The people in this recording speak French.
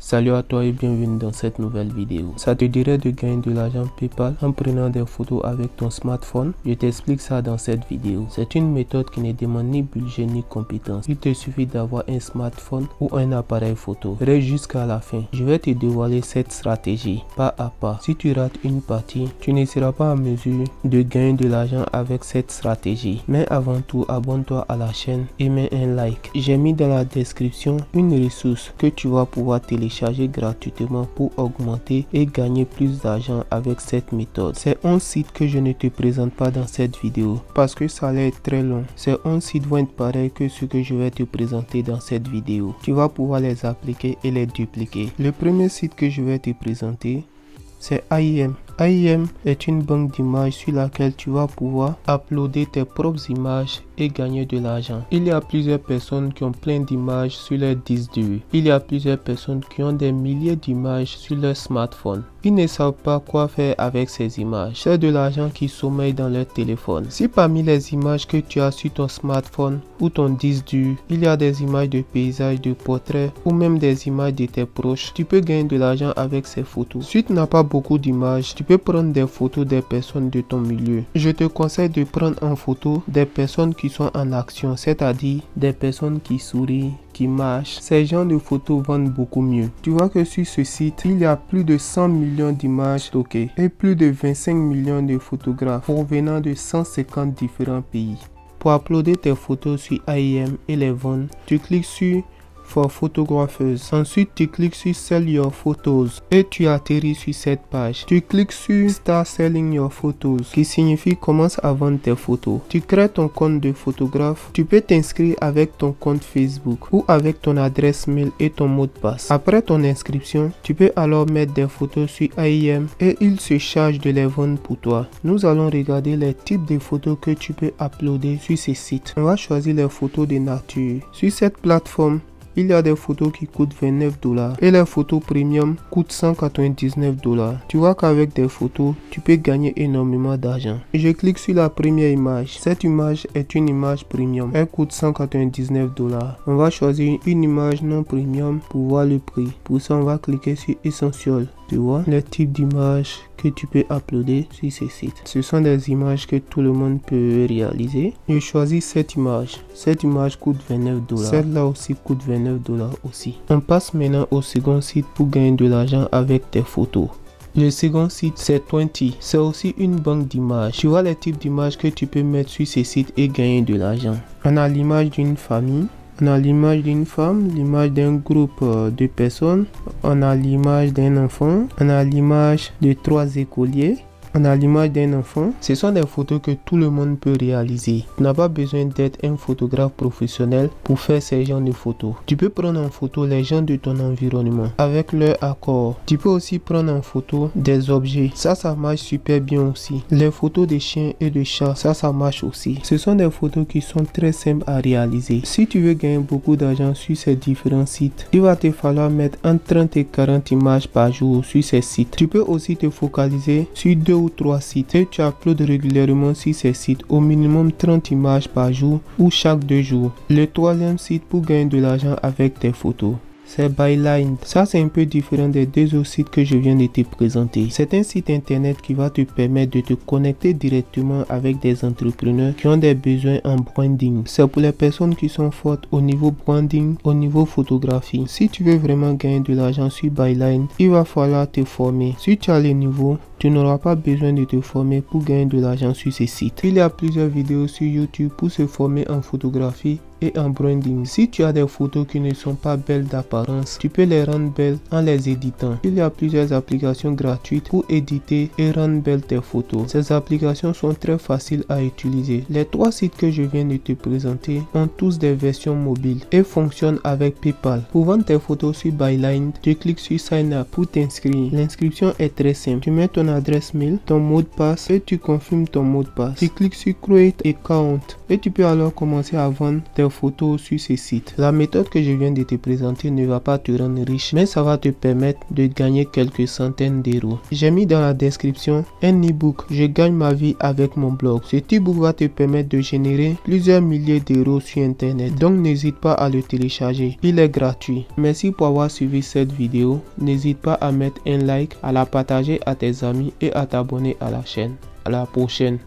Salut à toi et bienvenue dans cette nouvelle vidéo. Ça te dirait de gagner de l'argent PayPal en prenant des photos avec ton smartphone? Je t'explique ça dans cette vidéo. C'est une méthode qui ne demande ni budget ni compétence. Il te suffit d'avoir un smartphone ou un appareil photo. Reste jusqu'à la fin. Je vais te dévoiler cette stratégie pas à pas. Si tu rates une partie, tu ne seras pas en mesure de gagner de l'argent avec cette stratégie. Mais avant tout, abonne-toi à la chaîne et mets un like. J'ai mis dans la description une ressource que tu vas pouvoir télécharger gratuitement pour augmenter et gagner plus d'argent avec cette méthode. Ces 11 sites que je ne te présente pas dans cette vidéo parce que ça allait être très long. Ces 11 sites vont être pareils que ceux que je vais te présenter dans cette vidéo. Tu vas pouvoir les appliquer et les dupliquer. Le premier site que je vais te présenter, c'est AIM. AIM est une banque d'images sur laquelle tu vas pouvoir uploader tes propres images et gagner de l'argent. Il y a plusieurs personnes qui ont plein d'images sur leur disque dur. Il y a plusieurs personnes qui ont des milliers d'images sur leur smartphone. Ils ne savent pas quoi faire avec ces images. C'est de l'argent qui sommeille dans leur téléphone. Si parmi les images que tu as sur ton smartphone ou ton disque dur, il y a des images de paysages, de portraits ou même des images de tes proches, tu peux gagner de l'argent avec ces photos. Si tu n'as pas beaucoup d'images, tu peux prendre des photos des personnes de ton milieu. Je te conseille de prendre en photo des personnes qui sont en action, c'est-à-dire des personnes qui sourient, qui marchent. Ces genres de photos vendent beaucoup mieux. Tu vois que sur ce site, il y a plus de 100 millions d'images stockées et plus de 25 millions de photographes provenant de 150 différents pays. Pour uploader tes photos sur AIM et les vendre, tu cliques sur For Photographers. Ensuite, tu cliques sur Sell Your Photos et tu atterris sur cette page. Tu cliques sur Start Selling Your Photos, qui signifie commence à vendre tes photos. Tu crées ton compte de photographe. Tu peux t'inscrire avec ton compte Facebook ou avec ton adresse mail et ton mot de passe. Après ton inscription, tu peux alors mettre des photos sur AIM et il se charge de les vendre pour toi. Nous allons regarder les types de photos que tu peux uploader sur ce site. On va choisir les photos de nature. Sur cette plateforme, il y a des photos qui coûtent 29 $ et les photos premium coûtent 199 $. Tu vois qu'avec des photos, tu peux gagner énormément d'argent. Je clique sur la première image. Cette image est une image premium. Elle coûte 199 $. On va choisir une image non premium pour voir le prix. Pour ça, on va cliquer sur Essentiel. Tu vois les types d'images que tu peux uploader sur ce site. Ce sont des images que tout le monde peut réaliser. Je choisis cette image. Cette image coûte 29 $. Celle-là aussi coûte 29 $ aussi. On passe maintenant au second site pour gagner de l'argent avec tes photos. Le second site, c'est 20. C'est aussi une banque d'images. Tu vois les types d'images que tu peux mettre sur ce site et gagner de l'argent. On a l'image d'une famille. On a l'image d'une femme, l'image d'un groupe de personnes, on a l'image d'un enfant, on a l'image de 3 écoliers, on a l'image d'un enfant. Ce sont des photos que tout le monde peut réaliser. Tu n'as pas besoin d'être un photographe professionnel pour faire ces genres de photos. Tu peux prendre en photo les gens de ton environnement avec leur accord. Tu peux aussi prendre en photo des objets. Ça marche super bien aussi. Les photos de chiens et de chats, ça marche aussi. Ce sont des photos qui sont très simples à réaliser. Si tu veux gagner beaucoup d'argent sur ces différents sites, il va te falloir mettre entre 30 et 40 images par jour sur ces sites. Tu peux aussi te focaliser sur 2 ou 3 sites et tu uploades régulièrement sur ces sites au minimum 30 images par jour ou chaque 2 jours. Le troisième site pour gagner de l'argent avec tes photos, c'est Byline. Ça, c'est un peu différent des 2 autres sites que je viens de te présenter. C'est un site internet qui va te permettre de te connecter directement avec des entrepreneurs qui ont des besoins en branding. C'est pour les personnes qui sont fortes au niveau branding, au niveau photographie. Si tu veux vraiment gagner de l'argent sur Byline, il va falloir te former. Si tu as les niveaux, tu n'auras pas besoin de te former pour gagner de l'argent sur ce site. Il y a plusieurs vidéos sur YouTube pour se former en photographie et en branding. Si tu as des photos qui ne sont pas belles d'apparence, tu peux les rendre belles en les éditant. Il y a plusieurs applications gratuites pour éditer et rendre belles tes photos. Ces applications sont très faciles à utiliser. Les 3 sites que je viens de te présenter ont tous des versions mobiles et fonctionnent avec PayPal. Pour vendre tes photos sur Byline, tu cliques sur Sign Up pour t'inscrire. L'inscription est très simple. Tu mets ton adresse mail, ton mot de passe et tu confirmes ton mot de passe. Tu cliques sur Create Account et tu peux alors commencer à vendre tes photos sur ce site. La méthode que je viens de te présenter ne va pas te rendre riche, mais ça va te permettre de gagner quelques centaines d'euros. J'ai mis dans la description un e-book Je gagne ma vie avec mon blog. Cet e-book va te permettre de générer plusieurs milliers d'euros sur internet, donc n'hésite pas à le télécharger, il est gratuit. Merci pour avoir suivi cette vidéo, n'hésite pas à mettre un like, à la partager à tes amis et à t'abonner à la chaîne. À la prochaine.